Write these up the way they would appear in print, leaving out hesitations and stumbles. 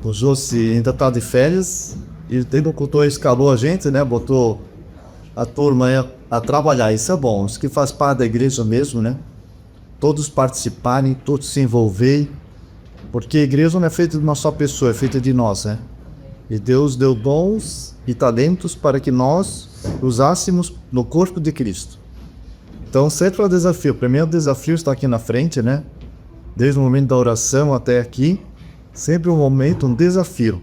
O Josi ainda tá de férias e o locutor escalou a gente, né? Botou a turma aí a trabalhar. Isso é bom. Isso que faz parte da igreja mesmo, né? Todos participarem, todos se envolverem. Porque a igreja não é feita de uma só pessoa, é feita de nós, né? E Deus deu dons e talentos para que nós usássemos no corpo de Cristo. Então sempre é um desafio. O primeiro desafio está aqui na frente, né? Desde o momento da oração até aqui, sempre um momento, um desafio.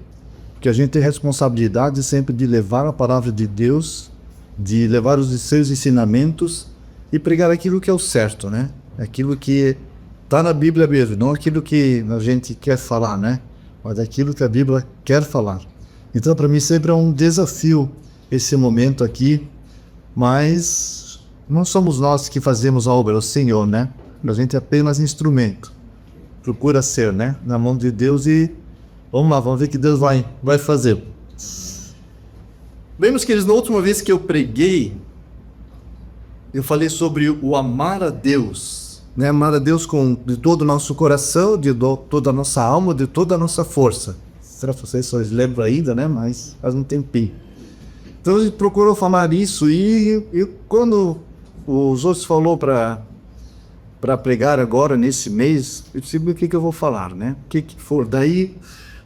Porque a gente tem responsabilidade sempre de levar a palavra de Deus, de levar os seus ensinamentos e pregar aquilo que é o certo, né? Aquilo que está na Bíblia mesmo, não aquilo que a gente quer falar, né? Mas aquilo que a Bíblia quer falar. Então, para mim, sempre é um desafio esse momento aqui, mas não somos nós que fazemos a obra, é o Senhor, né? A gente é apenas instrumento. Procura ser, né? Na mão de Deus e vamos lá, vamos ver o que Deus vai fazer. Bem, meus queridos, na última vez que eu preguei, eu falei sobre o amar a Deus, né? Amar a Deus de todo o nosso coração, de toda a nossa alma, de toda a nossa força. Será que vocês só lembram ainda, né? Mas faz um tempinho. Então a gente procurou falar isso e quando o José falou para pregar agora, nesse mês, eu disse, o que eu vou falar, né? O que for. Daí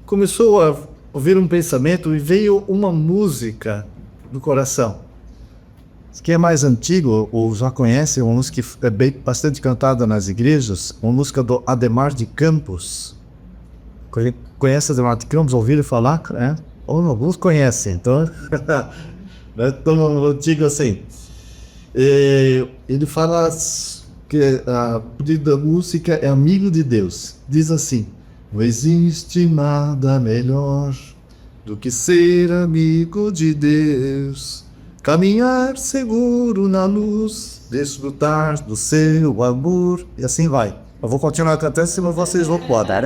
começou a ouvir um pensamento e veio uma música do coração. Que é mais antigo, ou já conhece, uma música que é bastante cantada nas igrejas, uma música do Ademar de Campos. Conhece Ademar de Campos? Ouviram falar? Né? Ou alguns conhecem, então não é tão antigo assim. Ele fala que a da música é amigo de Deus. Diz assim: não existe nada melhor do que ser amigo de Deus, caminhar seguro na luz, desfrutar do seu amor, e assim vai. Eu vou continuar cantando, senão vocês vão poder.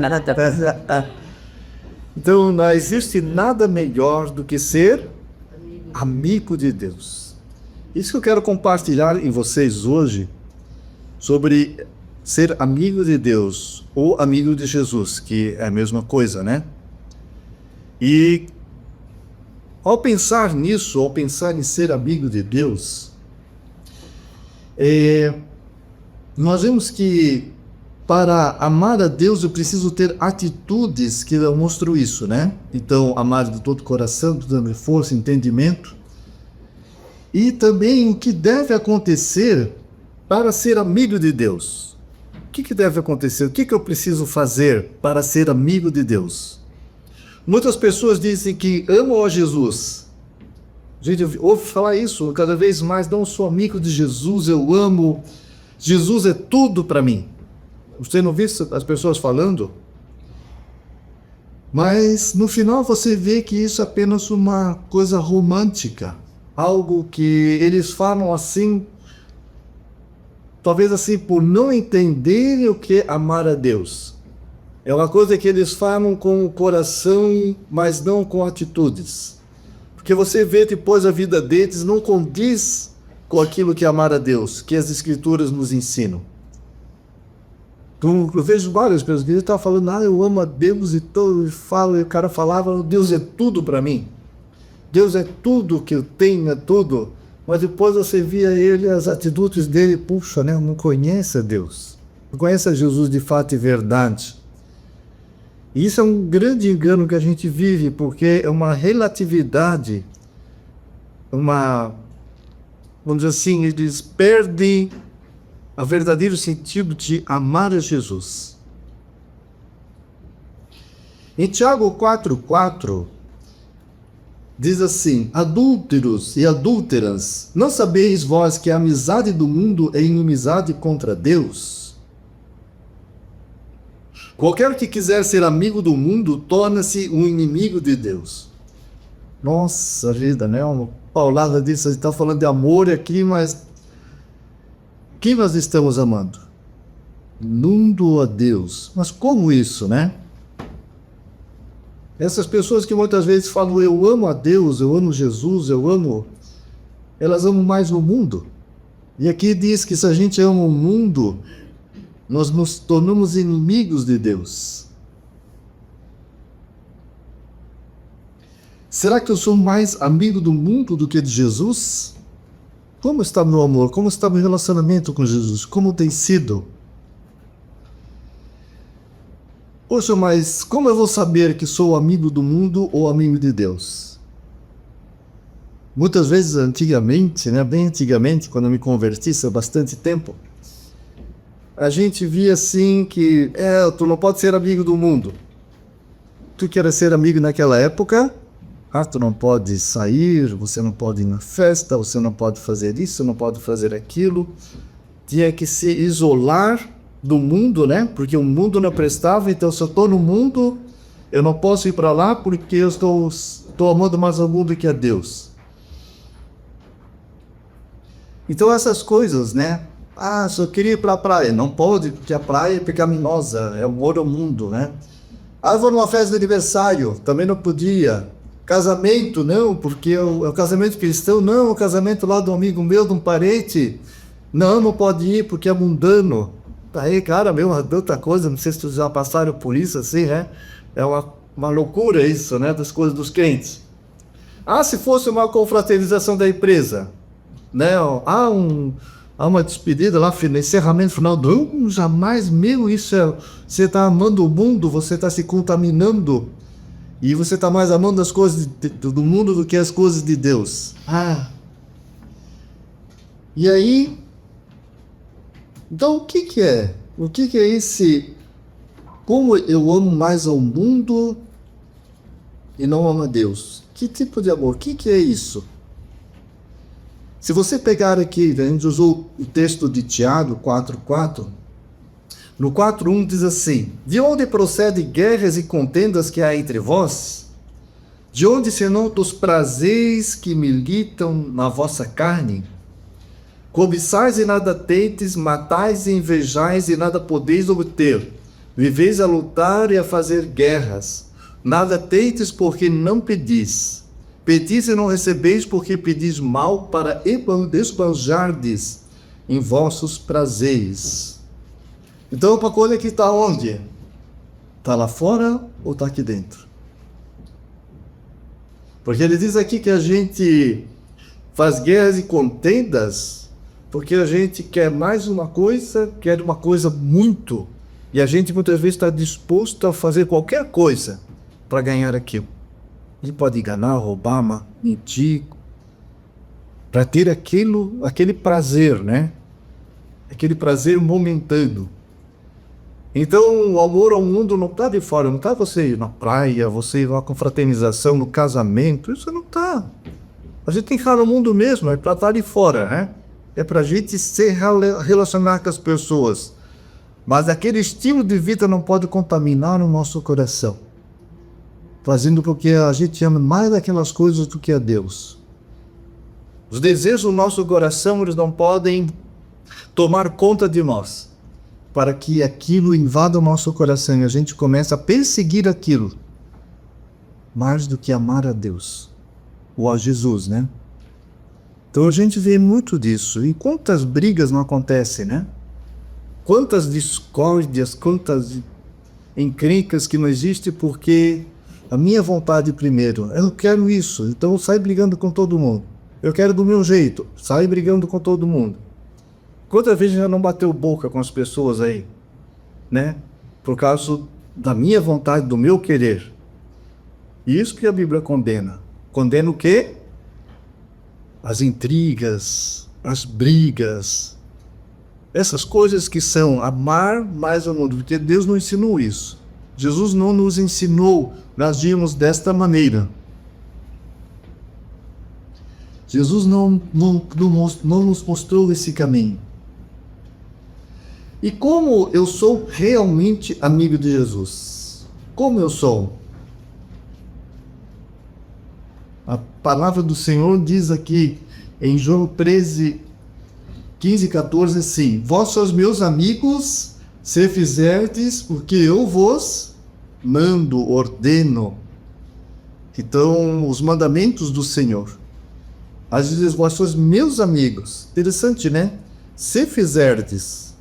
Então, não existe nada melhor do que ser amigo de Deus. Isso que eu quero compartilhar em vocês hoje, sobre ser amigo de Deus ou amigo de Jesus, que é a mesma coisa, né? E ao pensar nisso, ao pensar em ser amigo de Deus, nós vemos que para amar a Deus eu preciso ter atitudes que demonstram isso, né? Então, amar de todo o coração, toda força, entendimento. E também o que deve acontecer para ser amigo de Deus. O que deve acontecer? O que eu preciso fazer para ser amigo de Deus? Muitas pessoas dizem que amam a Jesus. A gente ouve falar isso cada vez mais. Não sou amigo de Jesus, eu amo. Jesus é tudo para mim. Você não viu as pessoas falando? Mas no final você vê que isso é apenas uma coisa romântica. Algo que eles falam assim, talvez assim, por não entenderem o que é amar a Deus. É uma coisa que eles falam com o coração, mas não com atitudes. Porque você vê depois a vida deles não condiz com aquilo que é amar a Deus, que as Escrituras nos ensinam. Então, eu vejo várias pessoas que estão falando, eu amo a Deus e todo, e o cara falava, Deus é tudo para mim. Deus é tudo que eu tenho, é tudo. Mas depois você via ele, as atitudes dele, puxa, né? Não conhece a Deus. Não conhece a Jesus de fato e verdade. E isso é um grande engano que a gente vive, porque é uma relatividade, vamos dizer assim, eles perdem o verdadeiro sentido de amar a Jesus. Em Tiago 4,4, diz assim: adúlteros e adúlteras, não sabeis vós que a amizade do mundo é inimizade contra Deus? Qualquer que quiser ser amigo do mundo, torna-se um inimigo de Deus. Nossa vida, né? Uma paulada disso, a gente está falando de amor aqui, mas quem nós estamos amando? Mundo a Deus. Mas como isso, né? Essas pessoas que muitas vezes falam, eu amo a Deus, eu amo Jesus, elas amam mais o mundo. E aqui diz que se a gente ama o mundo, nós nos tornamos inimigos de Deus. Será que eu sou mais amigo do mundo do que de Jesus? Como está meu amor? Como está meu relacionamento com Jesus? Como tem sido? Poxa, mas como eu vou saber que sou amigo do mundo ou amigo de Deus? Muitas vezes, antigamente, bem antigamente, quando eu me converti, isso há bastante tempo, a gente via assim que, tu não pode ser amigo do mundo. Tu queres ser amigo naquela época, tu não pode sair, você não pode ir na festa, você não pode fazer isso, não pode fazer aquilo. Tinha que se isolar do mundo, porque o mundo não prestava, então se eu estou no mundo, eu não posso ir para lá porque eu estou amando mais ao mundo que a Deus. Então essas coisas, só queria ir para a praia. Não pode, porque a praia é pecaminosa, é o outro mundo, eu vou numa festa de aniversário, também não podia. Casamento, não, porque é o casamento cristão, não, o casamento lá de um amigo meu, de um parente, não pode ir porque é mundano. Aí, cara, outra coisa, não sei se vocês já passaram por isso, assim, é uma loucura isso, das coisas dos crentes. Se fosse uma confraternização da empresa, há uma despedida lá, encerramento final, não, jamais, isso você está amando o mundo, você está se contaminando, e você está mais amando as coisas do mundo do que as coisas de Deus. E aí, então o que é? O que é esse, como eu amo mais ao mundo e não amo a Deus? Que tipo de amor? O que é isso? Se você pegar aqui, a gente usou o texto de Tiago 4:4, no 4:1 diz assim: de onde procedem guerras e contendas que há entre vós? De onde senão dos prazeres que militam na vossa carne? Cobiçais e nada tendes, matais e invejais e nada podeis obter. Viveis a lutar e a fazer guerras. Nada tendes porque não pedis. Pedis e não recebeis porque pedis mal para esbanjardes em vossos prazeres. Então, a coisa aqui está onde? Está lá fora ou está aqui dentro? Porque ele diz aqui que a gente faz guerras e contendas porque a gente quer mais uma coisa, quer uma coisa muito. E a gente muitas vezes está disposto a fazer qualquer coisa para ganhar aquilo. Ele pode enganar, roubar, mentir, para ter aquele prazer, Aquele prazer momentâneo. Então, o amor ao mundo não está de fora, não está você ir na praia, você ir na confraternização, no casamento, isso não está. A gente tem que estar no mundo mesmo, é para estar de fora, É para a gente se relacionar com as pessoas. Mas aquele estilo de vida não pode contaminar o nosso coração, fazendo com que a gente ame mais aquelas coisas do que a Deus. Os desejos do nosso coração, eles não podem tomar conta de nós, para que aquilo invada o nosso coração e a gente comece a perseguir aquilo, mais do que amar a Deus, ou a Jesus, Então a gente vê muito disso. E quantas brigas não acontecem, Quantas discórdias, quantas encrencas que não existem porque a minha vontade primeiro. Eu não quero isso, então eu saio brigando com todo mundo. Eu quero do meu jeito, saio brigando com todo mundo. Quantas vezes já não bateu boca com as pessoas aí, Por causa da minha vontade, do meu querer. Isso que a Bíblia condena. Condena o quê? As intrigas, as brigas, essas coisas que são amar mais ao mundo, porque Deus não ensinou isso. Jesus não nos ensinou a agirmos desta maneira. Jesus não nos mostrou esse caminho. E como eu sou realmente amigo de Jesus? Como eu sou? A palavra do Senhor diz aqui em João 13, 15 e 14 assim: vós sois meus amigos, se fizerdes o que eu vos mando, ordeno. Então, os mandamentos do Senhor. Às vezes, vós sois meus amigos. Interessante, Se fizerdes,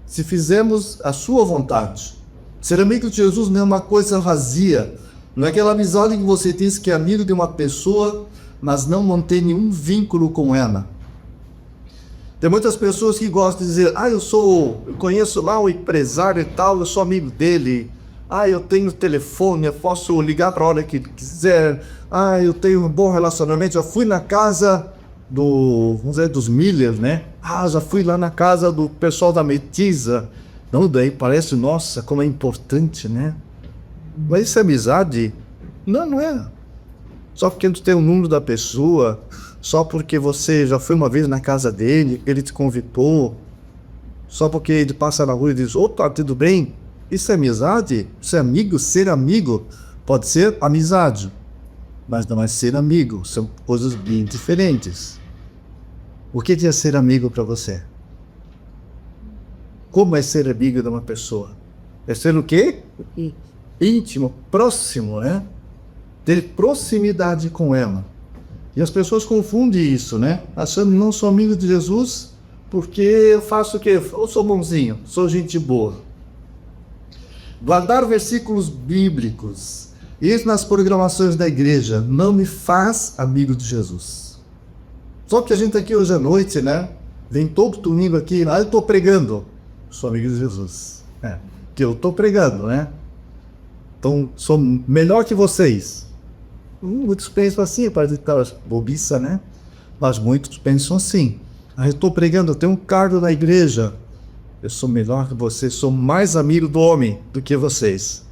se fizermos a sua vontade. Ser amigo de Jesus não é uma coisa vazia, Não é aquela amizade que você diz que é amigo de uma pessoa, mas não mantém nenhum vínculo com ela. Tem muitas pessoas que gostam de dizer, eu conheço lá um empresário e tal, eu sou amigo dele. Eu tenho telefone, eu posso ligar para a hora que quiser. Eu tenho um bom relacionamento, já fui na casa dos Miller, né? Já fui lá na casa do pessoal da Metisa. Não, daí parece, nossa, como é importante, né? Mas isso é amizade? Não, não é. Só porque tu tem o número da pessoa, só porque você já foi uma vez na casa dele, ele te convidou, só porque ele passa na rua e diz, opa, tudo bem? Isso é amizade? Isso é amigo? Ser amigo pode ser amizade, mas não é ser amigo, são coisas bem diferentes. O que é ser amigo para você? Como é ser amigo de uma pessoa? É ser o quê? Íntimo, próximo, né? Ter proximidade com ela. E as pessoas confundem isso, né? Achando que não sou amigo de Jesus porque eu faço o quê? Eu sou bonzinho, sou gente boa. Guardar versículos bíblicos, isso nas programações da igreja, não me faz amigo de Jesus. Só que a gente aqui hoje à noite, né? Vem todo domingo aqui, eu estou pregando. Sou amigo de Jesus. Que eu estou pregando, né? Então, sou melhor que vocês. Muitos pensam assim, parece bobiça, né? Mas muitos pensam assim. Eu estou pregando, eu tenho um cargo na igreja. Eu sou melhor que vocês, sou mais amigo do homem do que vocês.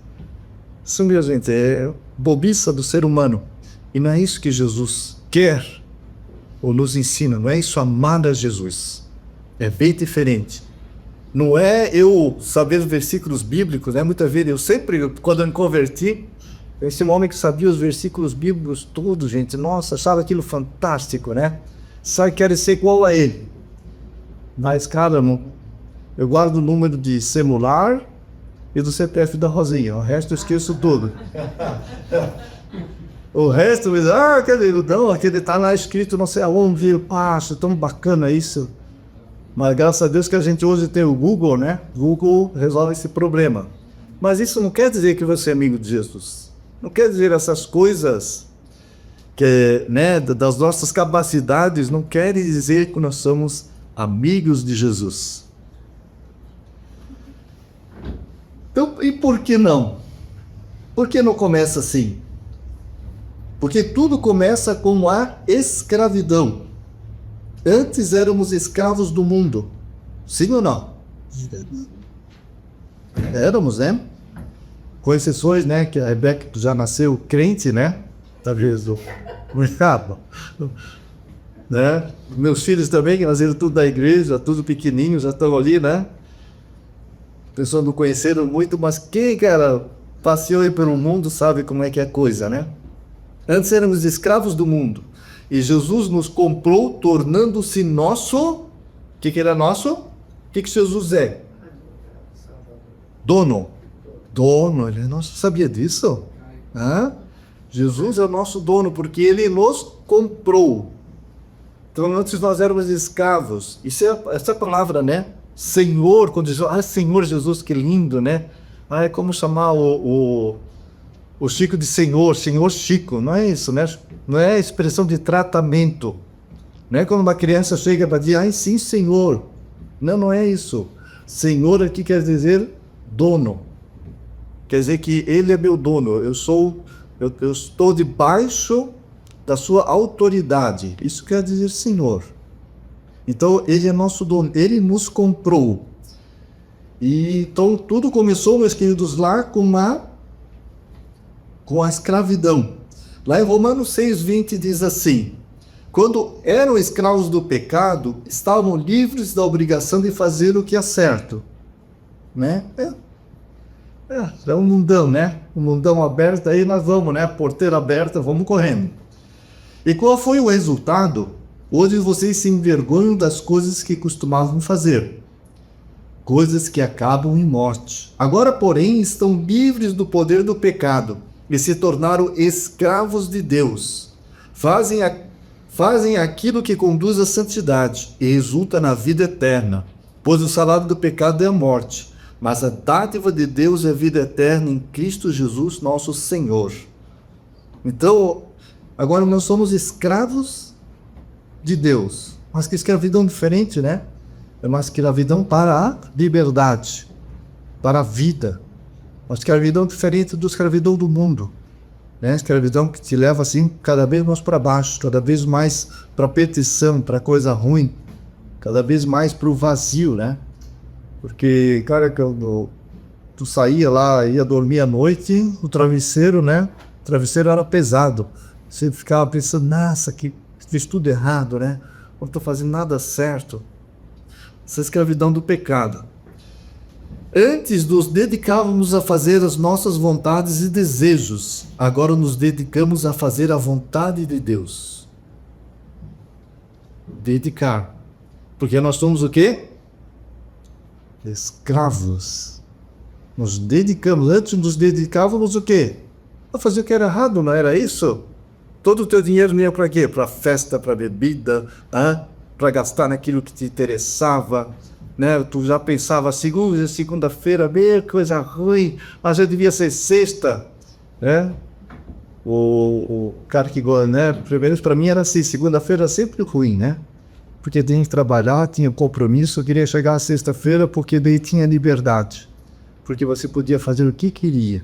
Isso, minha gente, é bobiça do ser humano. E não é isso que Jesus quer ou nos ensina. Não é isso amar a Jesus. É bem diferente. Não é eu saber os versículos bíblicos, né? Muitas vezes, quando eu me converti, esse homem que sabia os versículos bíblicos todos, gente, nossa, achava aquilo fantástico, né? Quero ser igual a ele. Mas, cara, eu guardo o número de celular e do CPF da Rosinha, o resto eu esqueço tudo. O resto, aquele tá lá escrito, não sei aonde, acho tão bacana isso. Mas graças a Deus que a gente hoje tem o Google, né? Google resolve esse problema. Mas isso não quer dizer que você é amigo de Jesus. Não quer dizer essas coisas que, né, das nossas capacidades, não quer dizer que nós somos amigos de Jesus. Então, e por que não? Por que não começa assim? Porque tudo começa com a escravidão. Antes éramos escravos do mundo. Sim ou não? Éramos, né? Com exceções, né? Que a Rebeca já nasceu crente, né? Talvez o escravo. Né? Meus filhos também, que nasceram tudo da igreja, tudo pequenininho, já estão ali, né? Pessoas não conheceram muito, mas quem, cara, passeou aí pelo mundo sabe como é que é a coisa, né? Antes éramos escravos do mundo. E Jesus nos comprou, tornando-se nosso... O que era nosso? O que Jesus é? Dono. Dono, ele não sabia disso? Jesus é o nosso dono, porque ele nos comprou. Então antes nós éramos escravos. Essa palavra, né? Senhor, quando diz, Senhor Jesus, que lindo, né? É como chamar o Chico de Senhor Chico, não é isso, né? Não é expressão de tratamento. Não é quando uma criança chega para dizer, sim, Senhor. Não, não é isso. Senhor aqui quer dizer dono. Quer dizer que ele é meu dono. Eu estou debaixo da sua autoridade. Isso quer dizer Senhor. Então, ele é nosso dono. Ele nos comprou. E então, tudo começou, meus queridos, lá com a escravidão. Lá em Romanos 6,20 diz assim: quando eram escravos do pecado, estavam livres da obrigação de fazer o que é certo. Né? É um mundão, né? Um mundão aberto, aí nós vamos, né? Porteira aberta, vamos correndo. E qual foi o resultado? Hoje vocês se envergonham das coisas que costumavam fazer. Coisas que acabam em morte. Agora, porém, estão livres do poder do pecado e se tornaram escravos de Deus. Fazem aquilo que conduz à santidade e resulta na vida eterna, pois o salário do pecado é a morte, mas a dádiva de Deus é a vida eterna em Cristo Jesus, nosso Senhor. Então, agora nós somos escravos de Deus. Mas que escravidão diferente, né? É uma escravidão para a liberdade, para a vida. Uma escravidão diferente da escravidão do mundo. Né? Escravidão que te leva assim cada vez mais para baixo, cada vez mais para petição, para coisa ruim, cada vez mais para o vazio, né? Porque, cara, quando tu saía lá, ia dormir à noite, o travesseiro, né? O travesseiro era pesado. Você ficava pensando, nossa, que fiz tudo errado, né? Não estou fazendo nada certo. Essa escravidão do pecado. Antes nos dedicávamos a fazer as nossas vontades e desejos. Agora nos dedicamos a fazer a vontade de Deus. Dedicar. Porque nós somos o quê? Escravos. Nos dedicamos. Antes nos dedicávamos o quê? A fazer o que era errado, não era isso? Todo o teu dinheiro ia para quê? Para festa, para bebida, para gastar naquilo que te interessava. Né? Tu já pensava, segunda-feira, coisa ruim, mas já devia ser sexta. Né? O cara que gosta, né? Primeiro para mim era assim, segunda-feira sempre ruim, né? Porque tinha que trabalhar, tinha compromisso, eu queria chegar à sexta-feira porque daí tinha liberdade. Porque você podia fazer o que queria.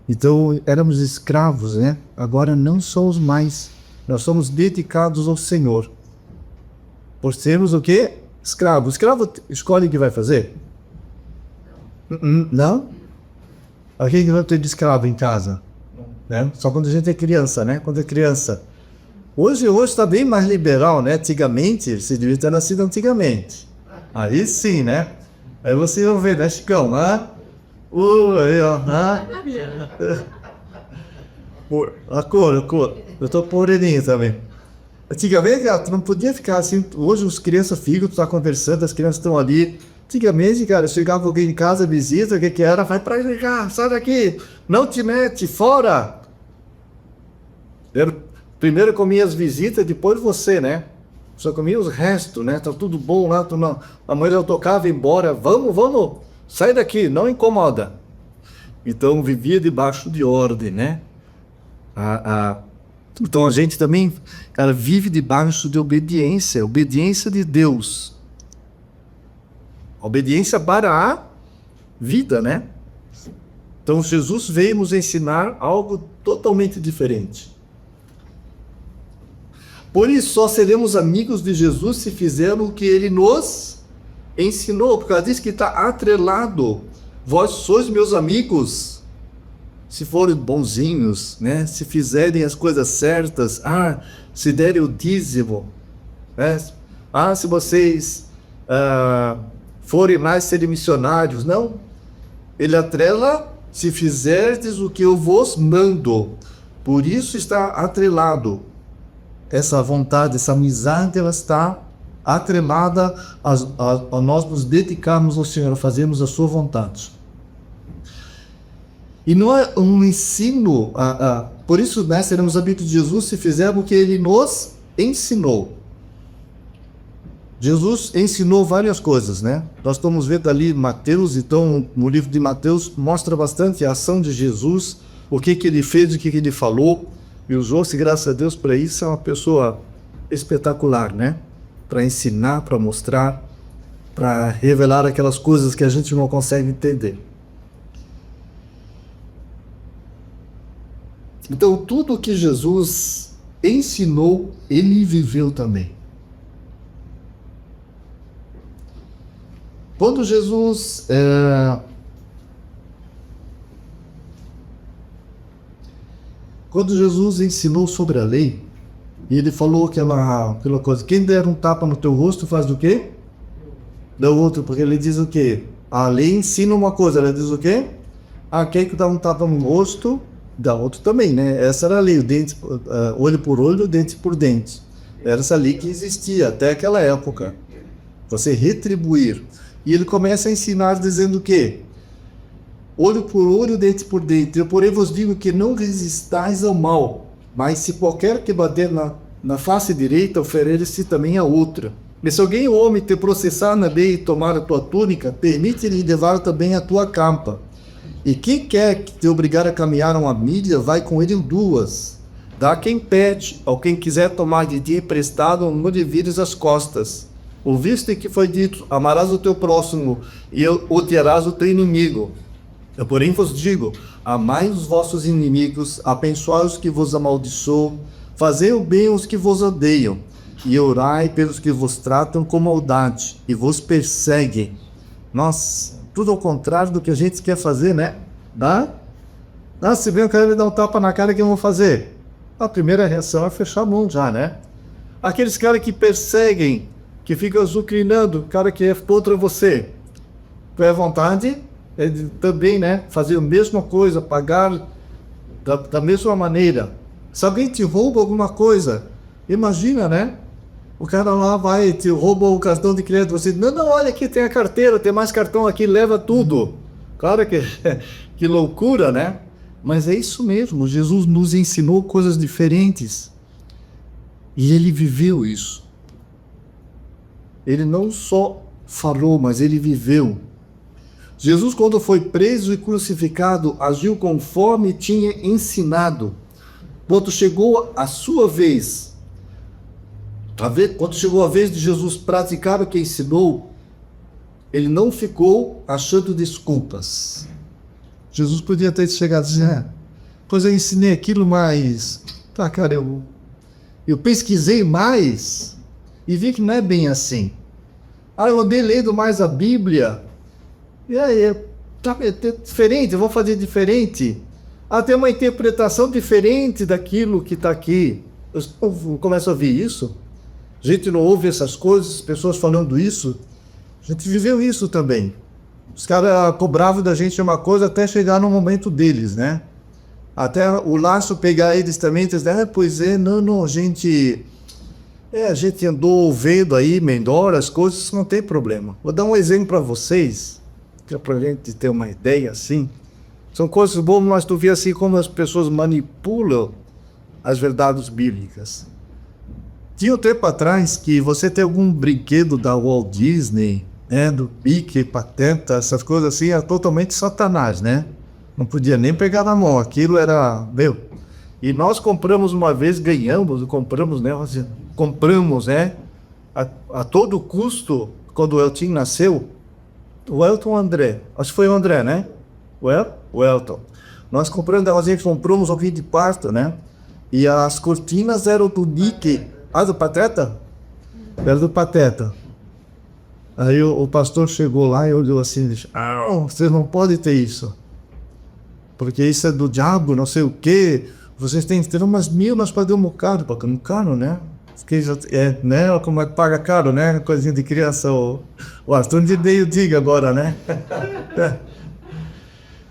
Então éramos escravos, né? Agora não somos mais. Nós somos dedicados ao Senhor. Por sermos o quê? Escravo. O escravo escolhe o que vai fazer? Não? A gente vai ter de escravo em casa. Né? Só quando a gente é criança, né? Quando é criança. Hoje está bem mais liberal, né? Antigamente, você devia ter nascido antigamente. Aí sim, né? Aí você vai ver, né, Chicão? A cor. Eu tô poreirinho também. Antigamente, cara, tu não podia ficar assim. Hoje as crianças ficam, tu tá conversando, as crianças estão ali. Antigamente, cara, chegava alguém em casa, visita, o que era? Vai pra cá, sai daqui, não te mete, fora. Primeiro comia as visitas, depois você, né? Só comia os restos, né? Tá tudo bom lá, a mãe já tocava embora. Vamos, sai daqui, não incomoda. Então vivia debaixo de ordem, né? Então a gente também, cara, vive debaixo de obediência de Deus. Obediência para a vida, né? Então Jesus veio nos ensinar algo totalmente diferente. Por isso só seremos amigos de Jesus se fizermos o que ele nos ensinou, porque ela diz que está atrelado. Vós sois meus amigos se forem bonzinhos, né? Se fizerem as coisas certas, se derem o dízimo, né? Se vocês forem mais serem missionários, não. Ele atrela, se fizerdes o que eu vos mando. Por isso está atrelado. Essa vontade, essa amizade, ela está atrelada a nós nos dedicarmos ao Senhor, a fazermos a sua vontade. E não é um ensino, por isso, né, seremos amigos de Jesus se fizermos o que ele nos ensinou. Jesus ensinou várias coisas, né? Nós estamos vendo ali Mateus, então no livro de Mateus mostra bastante a ação de Jesus, o que ele fez, o que ele falou, e usou-se, graças a Deus, para isso. É uma pessoa espetacular, né? Para ensinar, para mostrar, para revelar aquelas coisas que a gente não consegue entender. Então, tudo que Jesus ensinou, ele viveu também. Quando Jesus ensinou sobre a lei, e ele falou aquela coisa, quem der um tapa no teu rosto faz o quê? Dá outro, porque ele diz o quê? A lei ensina uma coisa, ela diz o quê? Quem que dá um tapa no rosto, dá outro também, né? Essa era a lei, olho por olho, dente por dente. Era essa lei que existia até aquela época. Você retribuir. E ele começa a ensinar dizendo o quê? Olho por olho, dente por dente. Eu, porém, vos digo que não resistais ao mal, mas se qualquer que bater na face direita, oferece também a outra. Mas se alguém, homem, te processar na lei e tomar a tua túnica, permite-lhe levar também a tua capa. E quem quer te obrigar a caminhar uma milha, vai com ele em 2. Dá quem pede, ou quem quiser tomar de ti emprestado, não lhe vires as costas. Ouviste que foi dito, amarás o teu próximo e odiarás o teu inimigo. Eu, porém, vos digo, amai os vossos inimigos, abençoai os que vos amaldiçoam, fazei o bem aos que vos odeiam, e orai pelos que vos tratam com maldade e vos perseguem. Nossa, tudo ao contrário do que a gente quer fazer, né? Se bem eu quero me dar um tapa na cara, que eu vou fazer? A primeira reação é fechar a mão já, né? Aqueles caras que perseguem, que ficam azucrinando, o cara que é contra você. Tu é vontade também, né? Fazer a mesma coisa, pagar da mesma maneira. Se alguém te rouba alguma coisa, imagina, né? O cara lá vai, te rouba o cartão de crédito, você diz, não, olha aqui, tem a carteira, tem mais cartão aqui, leva tudo. Claro que loucura, né? Mas é isso mesmo, Jesus nos ensinou coisas diferentes. E ele viveu isso. Ele não só falou, mas ele viveu. Jesus, quando foi preso e crucificado, agiu conforme tinha ensinado. Quando chegou a sua vez, quando chegou a vez de Jesus praticar o que ensinou, ele não ficou achando desculpas. Jesus podia ter chegado e dizer, pois eu ensinei aquilo, mas cara, eu pesquisei mais e vi que não é bem assim. Eu andei lendo mais a Bíblia, e aí é diferente, eu vou fazer diferente. Tem uma interpretação diferente daquilo que está aqui. Eu começo a ouvir isso. A gente não ouve essas coisas, pessoas falando isso. A gente viveu isso também. Os caras cobravam da gente uma coisa até chegar no momento deles, né? Até o laço pegar eles também, dizer, pois é, não, a gente andou vendo aí, melhor as coisas, não tem problema. Vou dar um exemplo para vocês, que é para a gente ter uma ideia assim. São coisas boas, mas tu vê assim como as pessoas manipulam as verdades bíblicas. Tinha um tempo atrás que você tem algum brinquedo da Walt Disney, do Mickey, Pateta, essas coisas assim, era totalmente satanás, né? Não podia nem pegar na mão, aquilo era, E nós compramos uma vez, compramos, a todo custo, quando o Elton nasceu, o Elton André, acho que foi o André, né? O Elton. Nós compramos o vídeo de quarto, né? E as cortinas eram do Mickey. Do Pateta? Era do Pateta. Aí o pastor chegou lá e olhou assim e disse, vocês não podem ter isso. Porque isso é do diabo, não sei o quê. Vocês têm que ter umas 1.000, nós pagamos caro. Pagamos caro, né? Né? Como é que paga caro, né? Coisinha de criança. O Arthur de meio diga agora, né?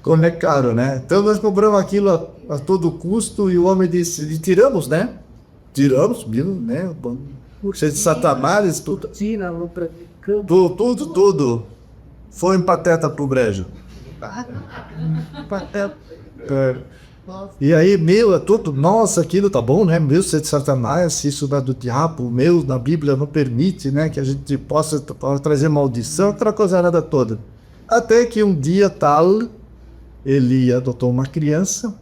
Como é caro, né? Então nós compramos aquilo a todo custo e o homem disse, e tiramos, né? Tiramos, né? Cheio de satanás, tudo. Tudo. Foi em Pateta pro brejo. Pateta. E aí, é tudo, nossa, aquilo tá bom, né? Cheio de satanás, isso é do diabo, na Bíblia não permite, né? Que a gente possa trazer maldição, aquela coisa nada toda. Até que um dia ele adotou uma criança.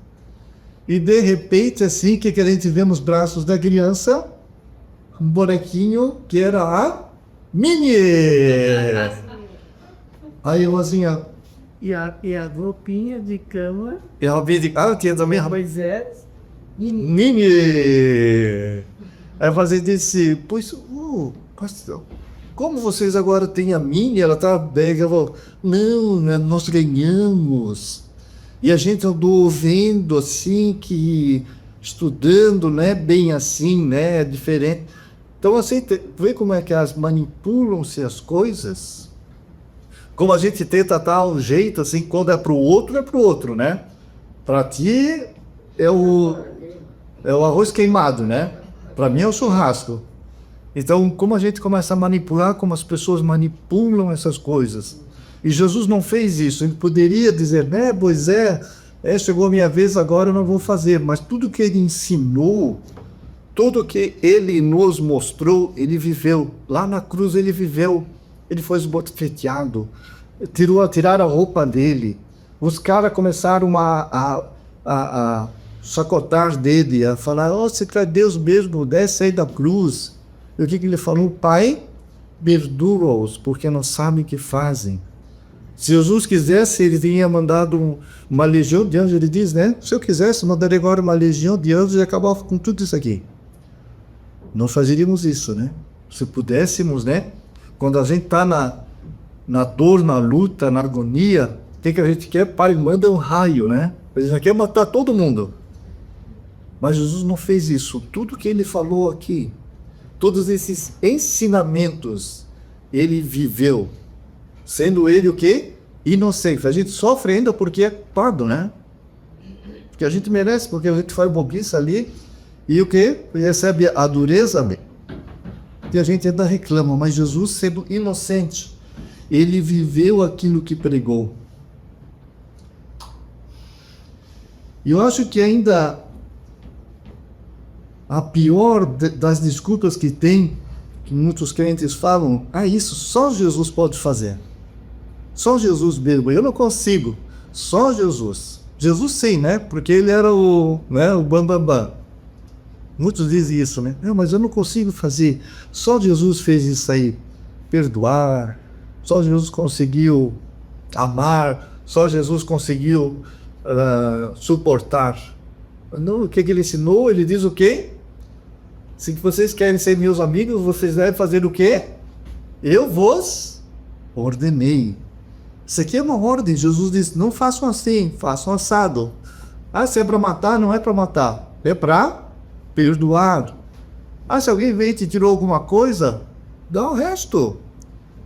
E de repente, assim, que a gente vê nos braços da criança? Um bonequinho que era a Minnie! Aí a Rosinha... E a roupinha de cama... E a roupinha de cama, tinha também... Moisés... Minnie! Aí você disse, pastor, como vocês agora têm a Minnie? Ela tá bem, ela falou, não, nós ganhamos... E a gente andou vendo assim, estudando, né, bem assim, né, diferente. Então, assim, vê como é que elas manipulam-se as coisas? Como a gente tenta dar um jeito, assim, quando é pro outro, né? Para ti é o arroz queimado, né? Para mim é o churrasco. Então, como a gente começa a manipular, como as pessoas manipulam essas coisas. E Jesus não fez isso. Ele poderia dizer, pois chegou a minha vez, agora eu não vou fazer. Mas tudo que ele ensinou, tudo que ele nos mostrou, ele viveu. Lá na cruz ele viveu. Ele foi esbofeteado. Tiraram a roupa dele. Os caras começaram a chacotar dele, a falar, você é Deus mesmo, desce aí da cruz. E o que ele falou? Pai, perdoa-os, porque não sabem o que fazem. Se Jesus quisesse, ele tinha mandado uma legião de anjos, ele diz, né? Se eu quisesse, mandaria agora uma legião de anjos e acabava com tudo isso aqui. Nós fazeríamos isso, né? Se pudéssemos, né? Quando a gente está na dor, na luta, na agonia, o que a gente quer? Pai, manda um raio, né? A gente quer matar todo mundo. Mas Jesus não fez isso. Tudo que ele falou aqui, todos esses ensinamentos, ele viveu. Sendo ele o quê? Inocente. A gente sofre ainda porque é pardo, né? Porque a gente merece, porque a gente faz bobiça ali. E o quê? Recebe a dureza. E a gente ainda reclama. Mas Jesus, sendo inocente, ele viveu aquilo que pregou. E eu acho que ainda a pior das desculpas que tem, que muitos crentes falam, isso só Jesus pode fazer. Só Jesus mesmo, eu não consigo. Só Jesus. Jesus sim, né? Porque ele era o bambambam. Muitos dizem isso, né? Não, mas eu não consigo fazer. Só Jesus fez isso aí. Perdoar. Só Jesus conseguiu amar. Só Jesus conseguiu suportar. Não, o que ele ensinou? Ele diz o quê? Se vocês querem ser meus amigos, vocês devem fazer o quê? Eu vos ordenei. Isso aqui é uma ordem. Jesus disse, não façam assim, façam assado. Se é para matar, não é para matar. É para perdoar. Se alguém veio e te tirou alguma coisa, dá o resto.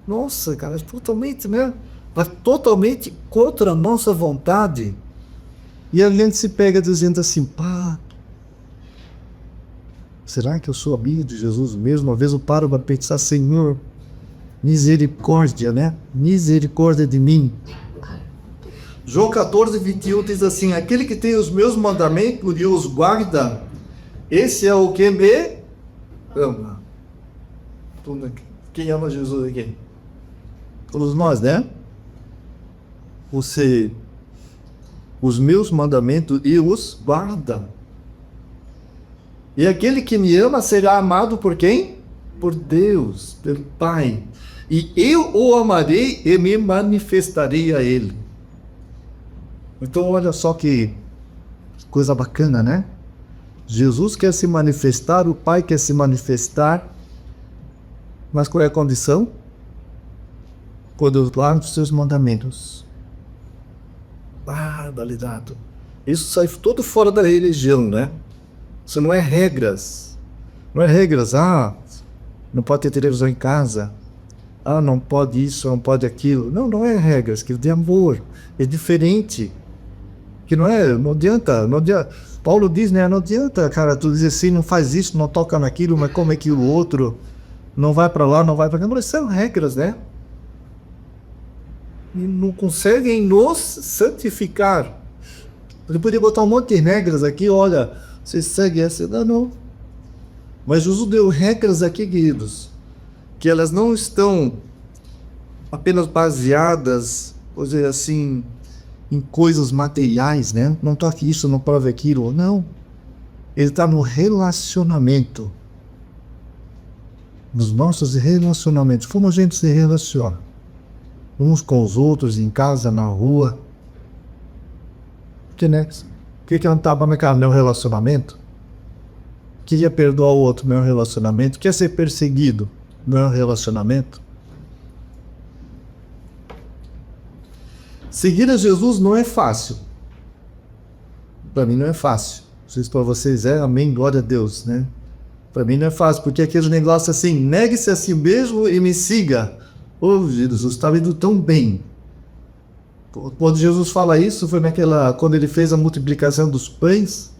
Nossa, cara, totalmente, né? Mas totalmente contra a nossa vontade. E a gente se pega dizendo assim, será que eu sou amigo de Jesus mesmo? Uma vez eu paro para pensar, Senhor, misericórdia, né? Misericórdia de mim. João 14, 21 diz assim, aquele que tem os meus mandamentos e os guarda, esse é o que me ama. Quem ama Jesus aqui? Todos nós, né? Os meus mandamentos e os guarda. E aquele que me ama será amado por quem? Por Deus, pelo Pai. E eu o amarei e me manifestarei a ele. Então olha só que coisa bacana, né? Jesus quer se manifestar, o Pai quer se manifestar. Mas qual é a condição? Quando eu guardo os seus mandamentos. Barbaridade. Isso sai todo fora da religião, né? Isso não é regras. Não é regras. Não pode ter televisão em casa. Não pode isso, não pode aquilo. Não é regras, que é de amor. É diferente. Que não adianta. Paulo diz, né? Não adianta, cara, tu dizer assim, não faz isso, não toca naquilo, mas come aquilo outro. Não vai para lá, não vai para cá. Não, são regras, né? E não conseguem nos santificar. Ele podia botar um monte de regras aqui, olha, você segue essa. Não. Mas Jesus deu regras aqui, queridos, que elas não estão apenas baseadas, vou dizer assim, em coisas materiais, né? Não toque isso, não prove aquilo. Não. Ele está no relacionamento. Nos nossos relacionamentos. Como a gente se relaciona? Uns com os outros, em casa, na rua. O que não está para meu relacionamento? Queria perdoar o outro, meu relacionamento. Quer ser perseguido, meu relacionamento. Seguir a Jesus não é fácil. Para mim não é fácil. Não sei se para vocês é, amém, glória a Deus, né? Para mim não é fácil, porque aquele negócio assim, negue-se a si mesmo e me siga. Jesus, estava indo tão bem. Quando Jesus fala isso, foi quando ele fez a multiplicação dos pães,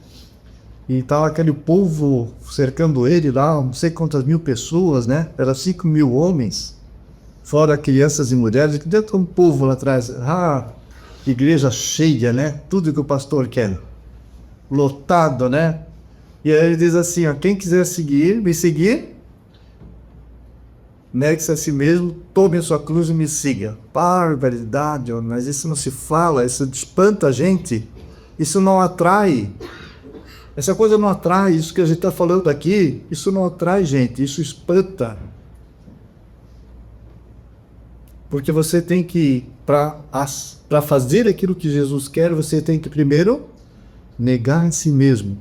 e estava aquele povo cercando ele lá, não sei quantas mil pessoas, né? Era 5.000 homens, fora crianças e mulheres, que dentro um povo lá atrás. Igreja cheia, né? Tudo que o pastor quer. Lotado, né? E aí ele diz assim, quem quiser me seguir, negue-se a si mesmo, tome a sua cruz e me siga. Barbaridade, mas isso não se fala, isso espanta a gente, isso não atrai. Essa coisa não atrai, isso que a gente está falando aqui, isso não atrai gente, isso espanta. Porque você tem que, para fazer aquilo que Jesus quer, você tem que primeiro negar a si mesmo.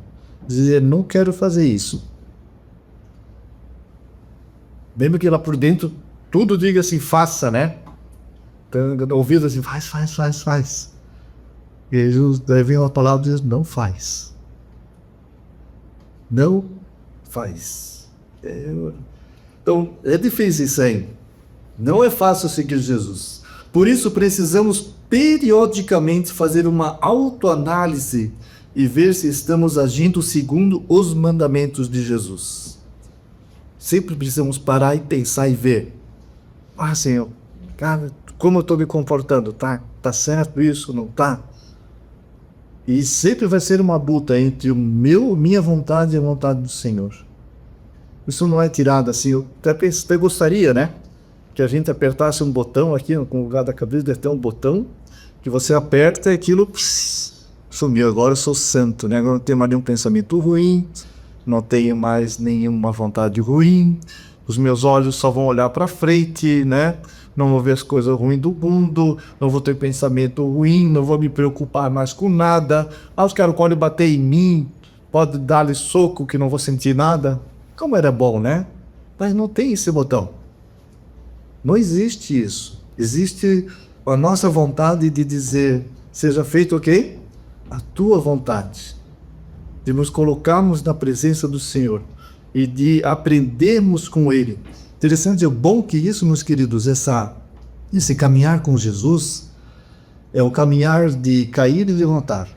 Dizer, não quero fazer isso. Mesmo que lá por dentro tudo diga assim, faça, né? Ouvido assim, faz. E Jesus, daí vem uma palavra e diz, não faz. Não faz. Então, é difícil isso aí. Não é fácil seguir Jesus. Por isso precisamos periodicamente fazer uma autoanálise e ver se estamos agindo segundo os mandamentos de Jesus. Sempre precisamos parar e pensar e ver. Senhor, cara, como eu estou me comportando? Tá certo isso? Não tá? E sempre vai ser uma luta entre minha vontade e a vontade do Senhor. Isso não é tirado assim. Eu até gostaria, né? Que a gente apertasse um botão aqui, no lugar da cabeça, deve ter um botão, que você aperta e aquilo sumiu. Agora eu sou santo, né? Agora não tenho mais nenhum pensamento ruim, não tenho mais nenhuma vontade ruim, os meus olhos só vão olhar para frente, né? Não vou ver as coisas ruins do mundo, não vou ter pensamento ruim, não vou me preocupar mais com nada. Os caras podem bater em mim, pode dar-lhe soco que não vou sentir nada. Como era bom, né? Mas não tem esse botão. Não existe isso. Existe a nossa vontade de dizer, seja feito o quê? A tua vontade. De nos colocarmos na presença do Senhor e de aprendermos com Ele. Interessante, é bom que isso, meus queridos, esse caminhar com Jesus é o caminhar de cair e levantar.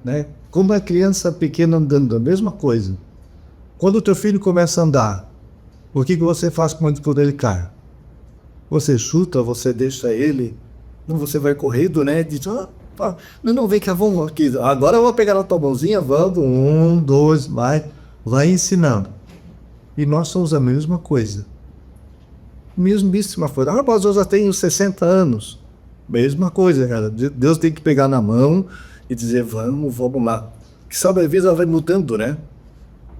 Né? Como a criança pequena andando, a mesma coisa. Quando o teu filho começa a andar, o que você faz quando ele cai? Você chuta, você deixa ele, não, você vai correndo, né? Diz, não, vem cá, vamos aqui. Agora eu vou pegar na tua mãozinha, vamos, 1, 2, vai ensinando. E nós somos a mesma coisa. Mesmíssima coisa. Mas eu já tenho 60 anos. Mesma coisa, cara. Deus tem que pegar na mão e dizer, vamos lá. Que sabe, às vezes ela vai mudando, né?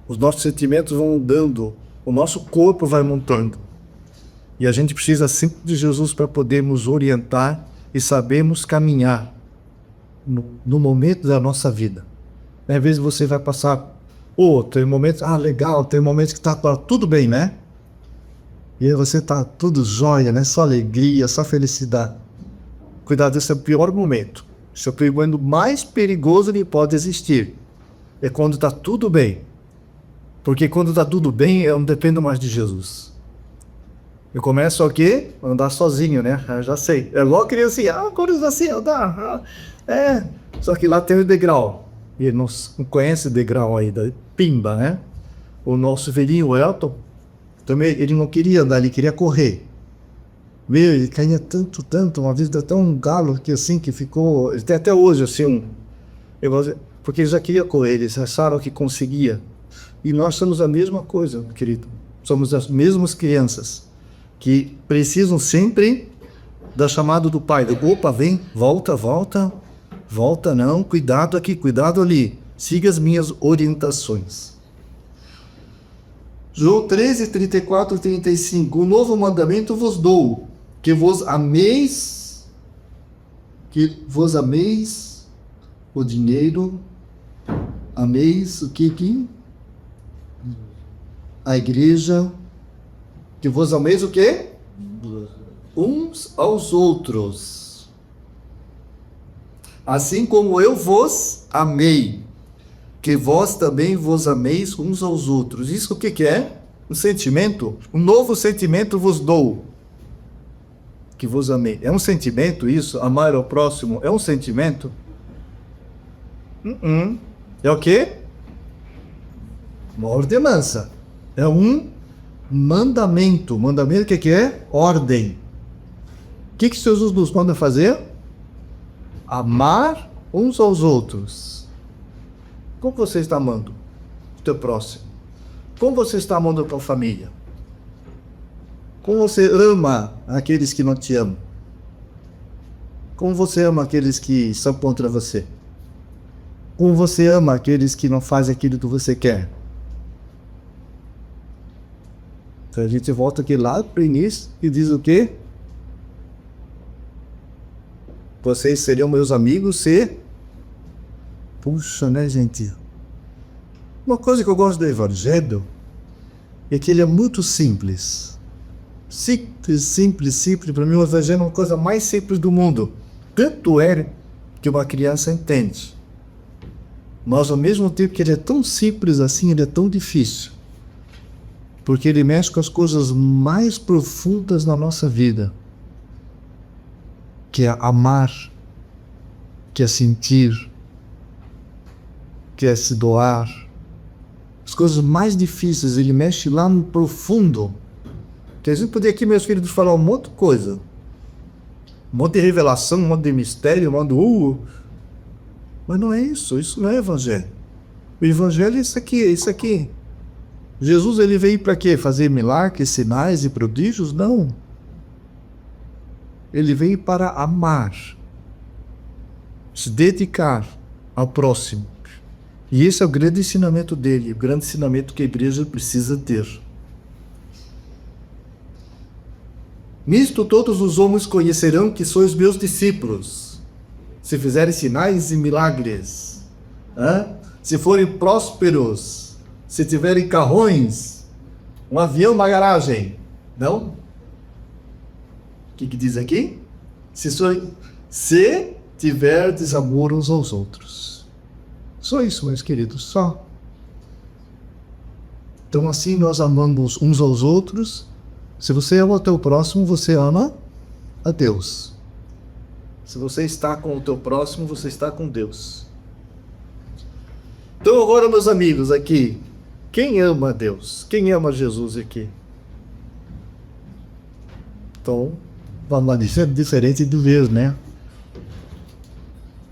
Os nossos sentimentos vão mudando. O nosso corpo vai montando. E a gente precisa sempre de Jesus para poder nos orientar e sabermos caminhar no momento da nossa vida. Às vezes você vai passar, tem momentos, legal, tem momentos que está tudo bem, né? E aí você está tudo jóia, né? Só alegria, só felicidade. Cuidado, esse é o pior momento. Esse é o momento mais perigoso que pode existir. É quando está tudo bem. Porque quando está tudo bem, eu não dependo mais de Jesus. Eu começo a andar sozinho, né? Eu já sei. É igual criancinha, agora eu já sei andar. Só que lá tem o degrau. E ele não conhece o degrau aí, da pimba, né? O nosso velhinho Elton, também, ele não queria andar, ele queria correr. Ele caía tanto, uma vez deu até um galo que assim, que ficou, ele tem até hoje assim, porque ele já queria correr, eles acharam que conseguia. E nós somos a mesma coisa, querido. Somos as mesmas crianças que precisam sempre da chamada do pai. Opa, vem, volta não, cuidado aqui, cuidado ali. Siga as minhas orientações. João 13, 34, 35. O novo mandamento vos dou, que vos ameis o dinheiro, ameis o que aqui? A igreja, que vos ameis o quê? Uns aos outros. Assim como eu vos amei, que vós também vos ameis uns aos outros. Isso o que é? Um sentimento? Um novo sentimento vos dou, que vos amei. É um sentimento isso? Amar ao próximo é um sentimento? É o quê? Uma ordenança. É um mandamento. Mandamento o que é? Ordem. O que Jesus nos manda fazer? Amar uns aos outros. Como você está amando o teu próximo? Como você está amando a tua família? Como você ama aqueles que não te amam? Como você ama aqueles que são contra você? Como você ama aqueles que não fazem aquilo que você quer? Então a gente volta aqui lá para o início e diz o quê? Vocês seriam meus amigos se... Puxa, né, gente? Uma coisa que eu gosto do Evangelho é que ele é muito simples. Simples. Para mim o Evangelho é uma coisa mais simples do mundo. Tanto é que uma criança entende. Mas ao mesmo tempo que ele é tão simples assim, ele é tão difícil. Porque ele mexe com as coisas mais profundas na nossa vida. Que é amar, que é sentir, que é se doar. As coisas mais difíceis, ele mexe lá no profundo. Porque a gente podia aqui, meus filhos, falar um monte de coisa. Um monte de revelação, um monte de mistério, um monte de... Mas não é isso não é evangelho. O evangelho é isso aqui. Jesus, ele veio para quê? Fazer milagres, sinais e prodígios? Não. Ele veio para amar. Se dedicar ao próximo. E esse é o grande ensinamento dele, o grande ensinamento que a igreja precisa ter. Nisto todos os homens conhecerão que sois meus discípulos, se fizerem sinais e milagres, se forem prósperos, se tiverem carrões, um avião na garagem. Não? O que diz aqui? Se tiverdes amor uns aos outros. Só isso, meus queridos, só. Então assim nós amamos uns aos outros. Se você ama o teu próximo, você ama a Deus. Se você está com o teu próximo, você está com Deus. Então agora, meus amigos, aqui, quem ama a Deus? Quem ama Jesus aqui? Então, isso é diferente de ver, né?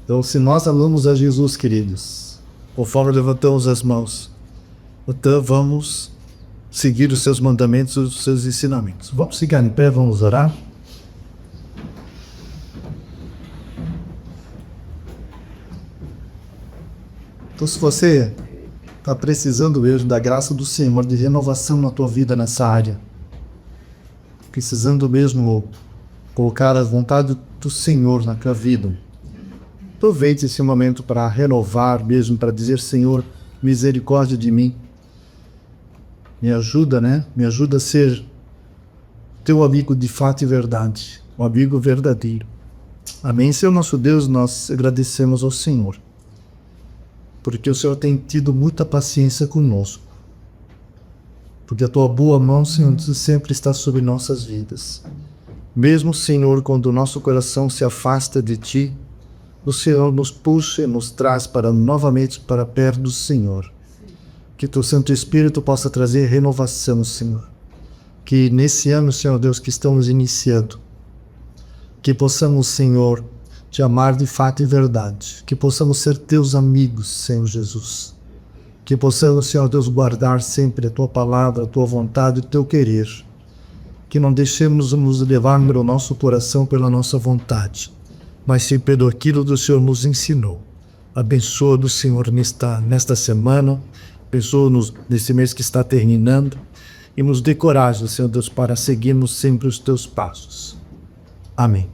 Então, se nós amamos a Jesus, queridos, conforme levantamos as mãos, então vamos seguir os seus mandamentos e os seus ensinamentos. Vamos ficar em pé, vamos orar. Então, se você está precisando mesmo da graça do Senhor, de renovação na tua vida nessa área, precisando mesmo colocar a vontade do Senhor na tua vida, aproveite esse momento para renovar mesmo, para dizer: Senhor, misericórdia de mim. Me ajuda, né? Me ajuda a ser teu amigo de fato e verdade, um amigo verdadeiro. Amém. Senhor nosso Deus, nós agradecemos ao Senhor, porque o Senhor tem tido muita paciência conosco, porque a tua boa mão, Senhor, sempre está sobre nossas vidas. Mesmo, Senhor, quando o nosso coração se afasta de ti, o Senhor nos puxa e nos traz novamente para perto do Senhor. Que teu Santo Espírito possa trazer renovação, Senhor. Que nesse ano, Senhor Deus, que estamos iniciando, que possamos, Senhor, te amar de fato e verdade. Que possamos ser teus amigos, Senhor Jesus. Que possamos, Senhor Deus, guardar sempre a tua palavra, a tua vontade, o teu querer. Que não deixemos nos levar pelo nosso coração, pela nossa vontade, mas sim pelo aquilo que o Senhor nos ensinou. Abençoa-nos, Senhor, nesta semana. Abençoa-nos nesse mês que está terminando. E nos dê coragem, Senhor Deus, para seguirmos sempre os teus passos. Amém.